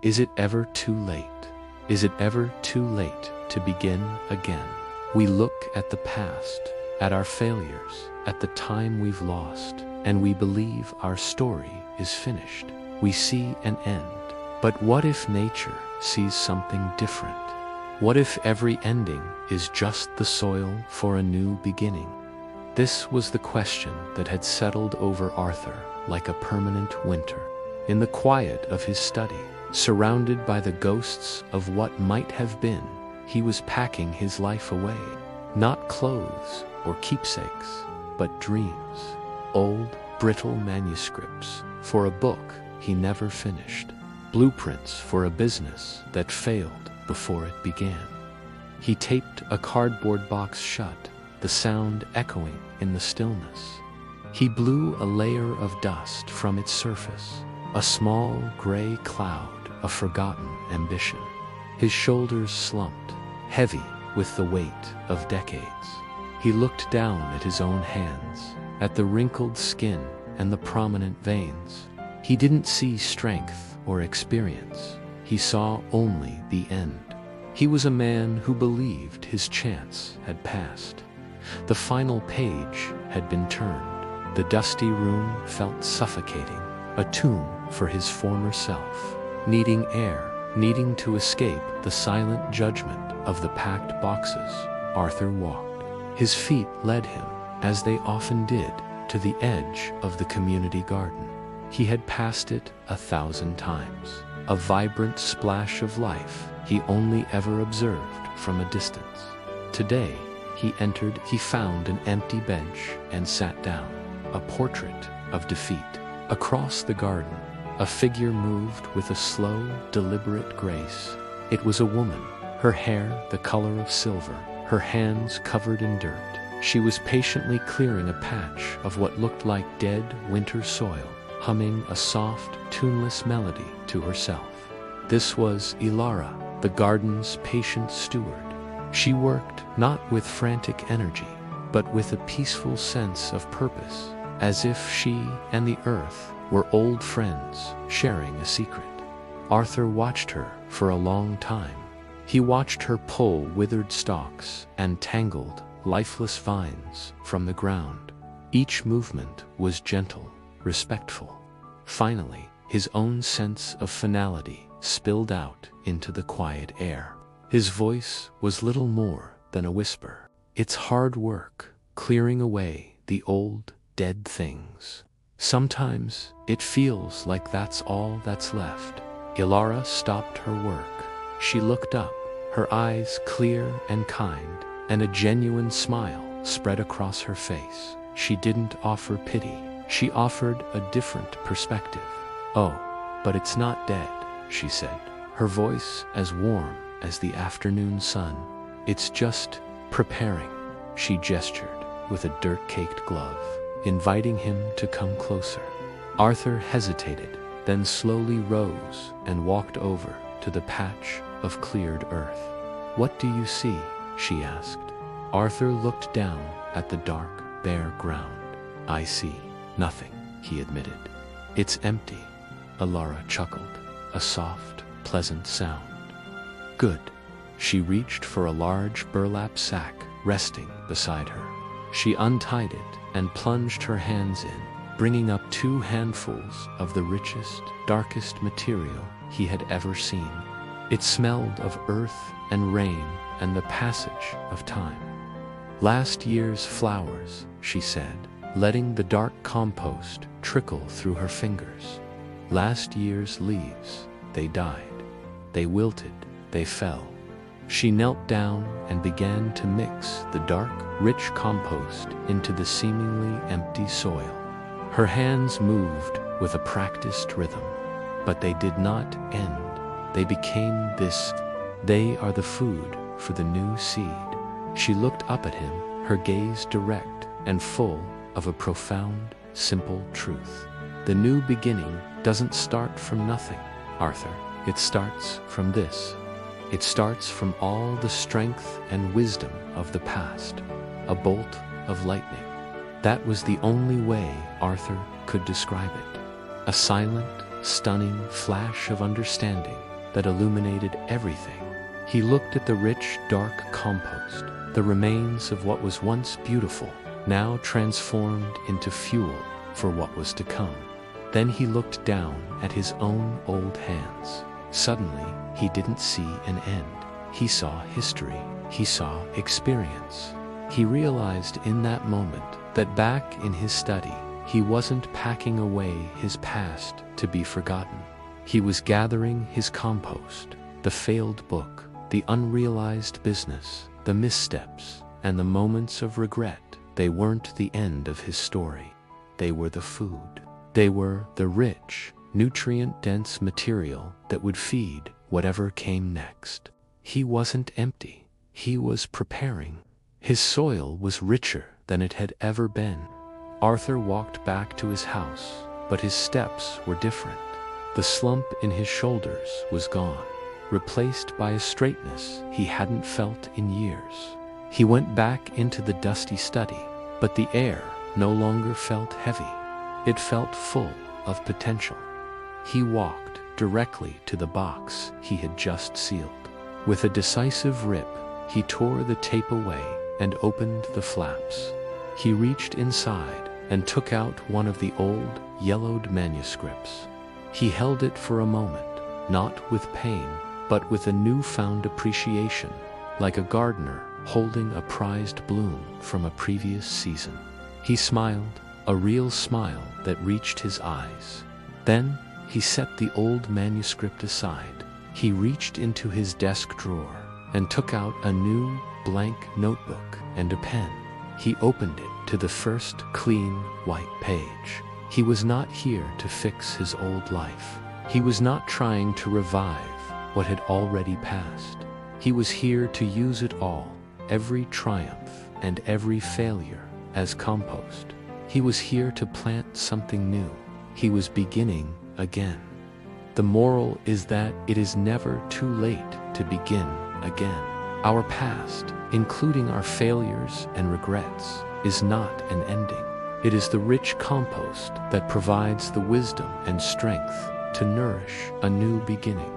Is it ever too late? Is it ever too late to begin again? We look at the past, at our failures, at the time we've lost, and we believe our story is finished. We see an end. But what if nature sees something different? What if every ending is just the soil for a new beginning? This was the question that had settled over Arthur like a permanent winter. In the quiet of his study, surrounded by the ghosts of what might have been, he was packing his life away. Not clothes or keepsakes, but dreams. Old, brittle manuscripts for a book he never finished. Blueprints for a business that failed before it began. He taped a cardboard box shut, the sound echoing in the stillness. He blew a layer of dust from its surface, a small gray cloud of forgotten ambition. His shoulders slumped, heavy with the weight of decades. He looked down at his own hands, at the wrinkled skin and the prominent veins. He didn't see strength or experience. He saw only the end. He was a man who believed his chance had passed. The final page had been turned. The dusty room felt suffocating, a tomb for his former self, needing air, needing to escape the silent judgment of the packed boxes. Arthur walked. His feet led him, as they often did, to the edge of the community garden. He had passed it 1,000 times, a vibrant splash of life he only ever observed from a distance. Today, he entered. He found an empty bench and sat down, a portrait of defeat. Across the garden, a figure moved with a slow, deliberate grace. It was a woman, her hair the color of silver, her hands covered in dirt. She was patiently clearing a patch of what looked like dead winter soil, humming a soft, tuneless melody to herself. This was Ilara, the garden's patient steward. She worked not with frantic energy, but with a peaceful sense of purpose, as if she and the earth were old friends sharing a secret. Arthur watched her for a long time. He watched her pull withered stalks and tangled, lifeless vines from the ground. Each movement was gentle, respectful. Finally, his own sense of finality spilled out into the quiet air. His voice was little more than a whisper. It's hard work, clearing away the old, dead things. Sometimes it feels like that's all that's left. Ilara stopped her work. She looked up, her eyes clear and kind, and a genuine smile spread across her face. She didn't offer pity. She offered a different perspective. "Oh, but it's not dead," she said, her voice as warm as the afternoon sun. "It's just preparing." She gestured with a dirt-caked glove, inviting him to come closer. Arthur hesitated, then slowly rose and walked over to the patch of cleared earth. "What do you see?" she asked. Arthur looked down at the dark, bare ground. "I see nothing," he admitted. "It's empty." Ilara chuckled, a soft, pleasant sound. "Good." She reached for a large burlap sack resting beside her. She untied it and plunged her hands in, bringing up 2 handfuls of the richest, darkest material he had ever seen. It smelled of earth and rain and the passage of time. "Last year's flowers," she said, letting the dark compost trickle through her fingers. "Last year's leaves, they died. They wilted, they fell." She knelt down and began to mix the dark, rich compost into the seemingly empty soil. Her hands moved with a practiced rhythm, but they did not end. They became this. They are the food for the new seed. She looked up at him, her gaze direct and full of a profound, simple truth. "The new beginning doesn't start from nothing, Arthur. It starts from this. It starts from all the strength and wisdom of the past. A bolt of lightning." That was the only way Arthur could describe it. A silent, stunning flash of understanding that illuminated everything. He looked at the rich, dark compost, the remains of what was once beautiful, now transformed into fuel for what was to come. Then he looked down at his own old hands. Suddenly, he didn't see an end. He saw history. He saw experience. He realized in that moment that back in his study, he wasn't packing away his past to be forgotten. He was gathering his compost, the failed book, the unrealized business, the missteps, and the moments of regret. They weren't the end of his story. They were the food. They were the rich, nutrient-dense material that would feed whatever came next. He wasn't empty. He was preparing. His soil was richer than it had ever been. Arthur walked back to his house, but his steps were different. The slump in his shoulders was gone, replaced by a straightness he hadn't felt in years. He went back into the dusty study, but the air no longer felt heavy. It felt full of potential. He walked directly to the box he had just sealed. With a decisive rip, he tore the tape away and opened the flaps. He reached inside and took out one of the old, yellowed manuscripts. He held it for a moment, not with pain, but with a newfound appreciation, like a gardener holding a prized bloom from a previous season. He smiled, a real smile that reached his eyes. Then he set the old manuscript aside. He reached into his desk drawer and took out a new, blank notebook and a pen. He opened it to the first clean, white page. He was not here to fix his old life. He was not trying to revive what had already passed. He was here to use it all, every triumph and every failure, as compost. He was here to plant something new. He was beginning again. The moral is that it is never too late to begin again. Our past, including our failures and regrets, is not an ending. It is the rich compost that provides the wisdom and strength to nourish a new beginning.